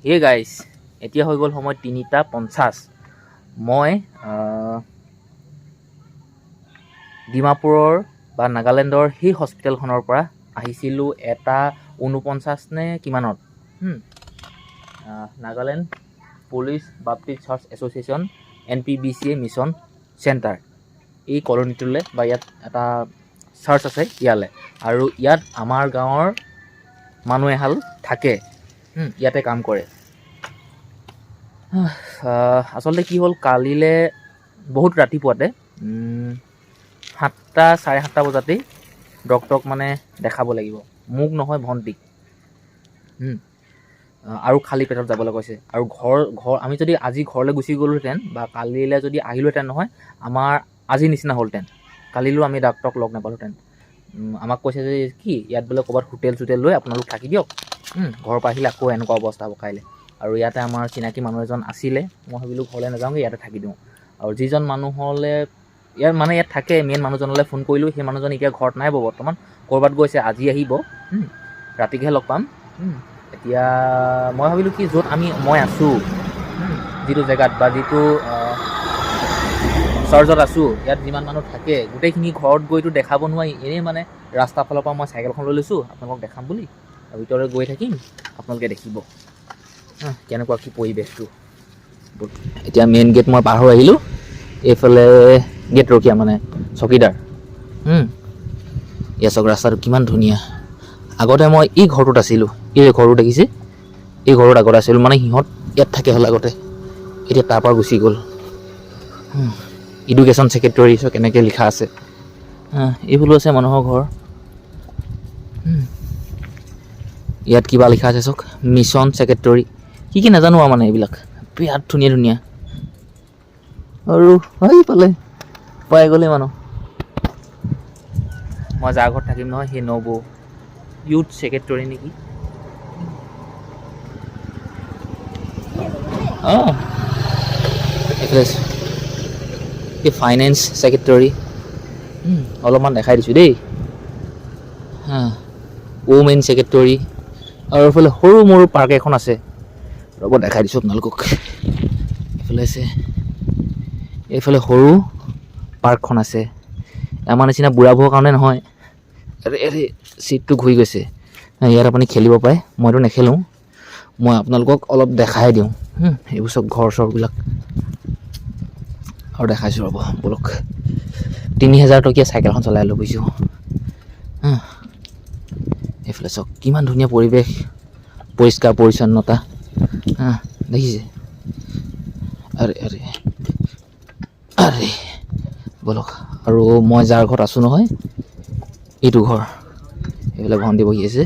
Hey guys, এতিয়া হৈ গ'ল সময় 3:50। মই ডিমাপুৰৰ বা নাগালেণ্ডৰ সেই হস্পিটেলখনৰ পৰা আহিছিলোঁ 1:49 নে কিমানত। Nagaland police Baptist church association NPBCA mission centre, এই কলনীটোলৈ বা ইয়াত এটা চাৰ্চ আছে ইয়ালৈ। আৰু ইয়াত আমাৰ গাঁৱৰ মানুহ এহাল থাকে, ইয়াতে কাম কৰে। আচলতে কি হ'ল, কালিলৈ বহুত ৰাতিপুৱাতে 7টা চাৰে 7টা বজাতেই ডক্টৰক মানে দেখাব লাগিব, মোক নহয় ভণ্টিক। আৰু খালী পেটত যাবলৈ কৈছে। আৰু ঘৰ আমি যদি আজি ঘৰলৈ গুচি গ'লোহেঁতেন বা কালিলৈ যদি আহিলোহেঁতেন নহয়, আমাৰ আজি নিচিনা হ'লহেঁতেন, কালিলৈও আমি ডাক্তৰক লগ নাপালোহেঁতেন। আমাক কৈছে যে কি ইয়াত বোলে ক'ৰবাত হোটেল লৈ আপোনালোক থাকি দিয়ক, ঘৰৰ পৰা আহিলে আকৌ এনেকুৱা অৱস্থা হ'ব কাইলৈ। আৰু ইয়াতে আমাৰ চিনাকি মানুহ এজন আছিলে, মই ভাবিলোঁ ঘৰলৈ নাযাওঁগৈ, ইয়াতে থাকি দিওঁ। আৰু যিজন মানুহলৈ ইয়াত থাকে, মেইন মানুহজনলৈ ফোন কৰিলোঁ, সেই মানুহজন এতিয়া ঘৰত নাই বৰ্তমান, ক'ৰবাত গৈছে, আজি আহিব, ৰাতিকৈহে লগ পাম। এতিয়া মই ভাবিলোঁ কি য'ত মই আছোঁ, যিটো জেগাত বা যিটো চাৰ্জত আছোঁ, ইয়াত যিমান মানুহ থাকে গোটেইখিনি ঘৰত গৈতো দেখাব নোৱাৰি। এনেই মানে ৰাস্তাৰ ফালৰ পৰা মই চাইকেলখন লৈ লৈছোঁ আপোনালোকক দেখাম বুলি, আৰু ভিতৰলৈ গৈ থাকিম, আপোনালোকে দেখিব কেনেকুৱা কি পৰিৱেশটো। এতিয়া মেইন গেট মই পাৰ হৈ আহিলোঁ, এইফালে গেট ৰখীয়া মানে চকীদাৰ। এয়া চাওক ৰাস্তাটো কিমান ধুনীয়া। আগতে মই এই ঘৰটোত আছিলোঁ, এই ঘৰটো দেখিছে, এই ঘৰত আগতে আছিলোঁ, মানে সিহঁত ইয়াত থাকে হ'ল আগতে, এতিয়া তাৰ পৰা গুচি গ'ল। এডুকেশ্যন ছেক্ৰেটৰী চাওক কেনেকৈ লিখা আছে। এইফালেও আছে মানুহৰ ঘৰ, ইয়াত কিবা লিখা আছে চাওক, মিছন ছেক্ৰেটৰী, কি নাজানো আৰু মানে এইবিলাক বিৰাট ধুনীয়া ধুনীয়া। আৰু পালে পাই গ'লে মানুহ, মই যাৰ ঘৰত থাকিম নহয় সেই নবৌ ইউথ ছেক্ৰেটৰী নেকি। এইফালে এই ফাইনেন্স ছেক্ৰেটৰী, অলপমান দেখাই দিছোঁ দেই। ওমেন ছেক্ৰেটৰী, আৰু এইফালে সৰু মৰু পাৰ্ক এখন আছে, ৰ'ব দেখাই দিছোঁ আপোনালোকক। এইফালে আছে, এইফালে সৰু পাৰ্কখন আছে, আমাৰ নিচিনা বুঢ়াবোৰৰ কাৰণে নহয়। আৰে চিটটো ঘূৰি গৈছে, ইয়াত আপুনি খেলিব পাৰে, মইতো নেখেলোঁ, মই আপোনালোকক অলপ দেখাই দিওঁ। এইবোৰ চব ঘৰ চৰবিলাক আৰু দেখাইছোঁ, ৰ'ব বলক। 3000 টকীয়া চাইকেলখন চলাই লৈ গৈছোঁ। এইফালে চাওক কিমান ধুনীয়া পৰিৱেশ, পৰিষ্কাৰ পৰিচ্ছন্নতা, দেখিছে। আৰে বলক। আৰু মই যাৰ ঘৰত আছোঁ নহয়, এইটো ঘৰ, এইফালে ভণ্টি বহি আছে।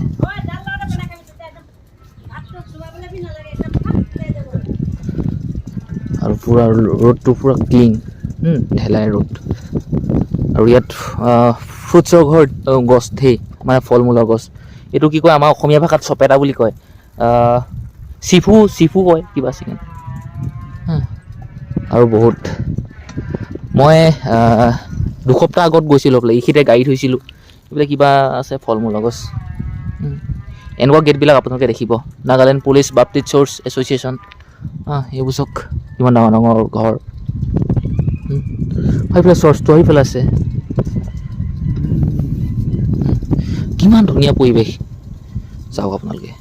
আৰু পূৰা ৰ'দটো পূৰা ক্লিন, ঢেলাই ৰ'দ। আৰু ইয়াত ফ্ৰুটছৰ গছ ধেৰ, মানে ফল মূলৰ গছ। এইটো কি কয় আমাৰ অসমীয়া ভাষাত চপেটা বুলি কয়, চিফু কয় কিবা চিকেন। আৰু বহুত, মই 2 সপ্তাহ আগত গৈছিলোঁ বোলে, এইখিনিতে গাড়ী থৈছিলোঁ, এইবিলাক কিবা আছে ফল মূলৰ গছ। এনেকুৱা গেটবিলাক আপোনালোকে দেখিব, Nagaland police Baptist church association. এইবোৰ চাওক কিমান ডাঙৰ ডাঙৰ ঘৰ। সেইফালে চাৰ্চটো সেইফালে আছে, কিমান ধুনীয়া পৰিৱেশ চাওক আপোনালোকে।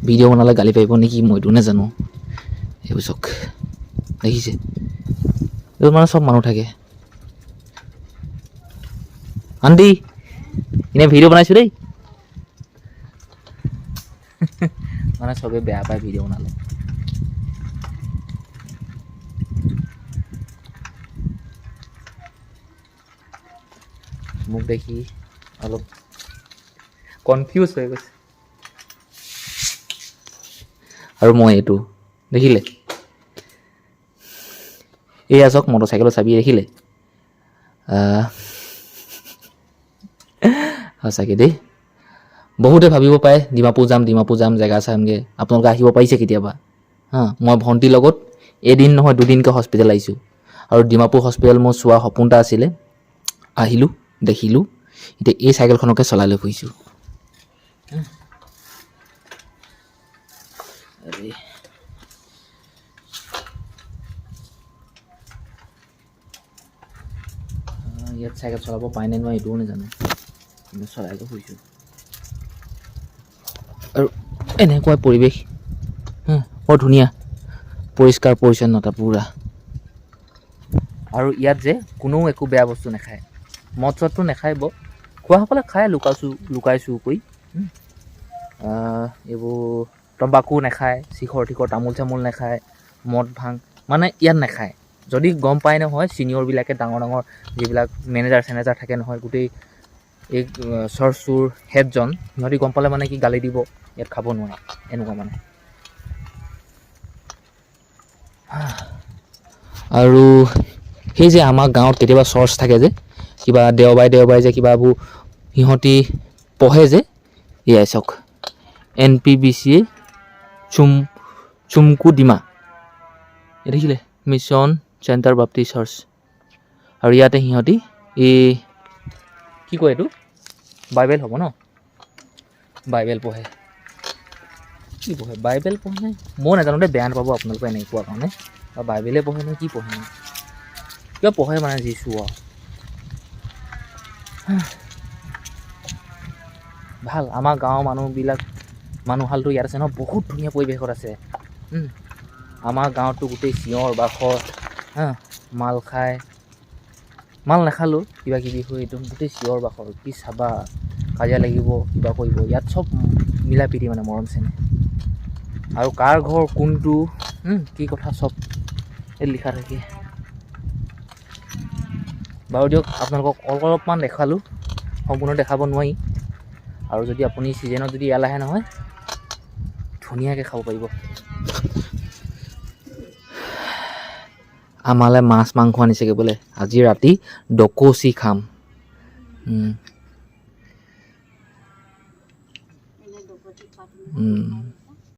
ভিডিঅ' বনালে গালি পাৰিব নেকি মইতো নাজানো। এইবোৰ চাওক দেখিছে, এইবোৰ মানে চব মানুহ থাকে। আন্টি এনেই ভিডিঅ' বনাইছোঁ দেই। মানে চবেই বেয়া পায় ভিডিঅ' বনালে। মোক দেখি অলপ কনফিউজ হৈ গৈছে। আৰু মই এইটো দেখিলে, এয়া চাওক মটৰচাইকেলৰ চাবি দেখিলে। সঁচাকৈ দেই, বহুতে ভাবিব পাৰে ডিমাপুৰ যাম জেগা চামগৈ। আপোনালোকে আহিব পাৰিছে কেতিয়াবা? মই ভণ্টিৰ লগত এদিন নহয় 2 দিনকৈ হস্পিটেল আহিছোঁ। আৰু ডিমাপুৰ হস্পিটেল মোৰ চোৱা সপোন এটা আছিলে, আহিলোঁ, দেখিলোঁ, এতিয়া এই চাইকেলখনকে চলাই লৈ ফুৰিছোঁ। ইয়াত চাইকেল চলাব পায় নে নোৱাৰে এইটোও নাজানো, কিন্তু চলাই লৈ ফুৰিছোঁ। আৰু এনেকুৱা পৰিৱেশ বৰ ধুনীয়া, পৰিষ্কাৰ পৰিচ্ছন্নতা পূৰা। আৰু ইয়াত যে কোনেও একো বেয়া বস্তু নাখায়, মদ চদটো নাখায়, খোৱাসকলে খায় লুকাই চুৰ কৰি। এইবোৰ তম্বাকু নাখায়, শিখৰ টিখৰ তামোল চামোল নাখায়, মদ ভাং মানে ইয়াত নাখায়। যদি গম পায় নহয় ছিনিয়ৰবিলাকে, ডাঙৰ ডাঙৰ যিবিলাক মেনেজাৰ চেনেজাৰ থাকে নহয়, গোটেই এই চুৰ হেডজন, সিহঁতি গম পালে মানে কি গালি দিব, ইয়াত খাব নোৱাৰে, এনেকুৱা মানে। আৰু সেই যে আমাৰ গাঁৱত কেতিয়াবা চৰ্চ থাকে যে, কিবা দেওবাৰে যে কিবাবোৰ সিহঁতি পঢ়ে যে, এয়াই চাওক NPBCA চুমকু ডিমা, এই দেখিলে মিছন চেণ্টাৰ বাপ্তি চাৰ্চ। আৰু ইয়াতে সিহঁতি এই কি কয় এইটো, বাইবেল হ'ব ন, বাইবেল পঢ়ে। কি পঢ়ে, বাইবেল পঢ়ে নে মই নাজানো দেই, বেয়া নাপাব আপোনালোকে এনেকৈ কোৱাৰ কাৰণে। বাইবেলে পঢ়ে নে কি পঢ়ে, কিবা পঢ়ে মানে যিছো আৰু। ভাল, আমাৰ গাঁৱৰ মানুহহালটো ইয়াত আছে ন, বহুত ধুনীয়া পৰিৱেশত আছে। আমাৰ গাঁৱততো গোটেই চিঞৰ বাখৰ, মাল খায়, মাল নাখালোঁ কিবা কিবি হৈ, একদম গোটেই চিঞৰ বাখৰ, কি চাবা, কাজিয়া লাগিব, কিবা কৰিব। ইয়াত চব মিলা প্ৰীতি মানে, মৰম চেনেহ। আৰু কাৰ ঘৰ কোনটো কি কথা চব এই লিখা থাকে। বাৰু দিয়ক, আপোনালোকক অলপমান দেখালোঁ, সম্পূৰ্ণ দেখাব নোৱাৰি। আৰু যদি আপুনি ছিজনত যদি ইয়ালৈ আহে নহয়, ধুনীয়াকৈ খাব পাৰিব। আমালৈ মাছ মাংস আনিছেগৈ বোলে, আজি ৰাতি ডকচি খাম।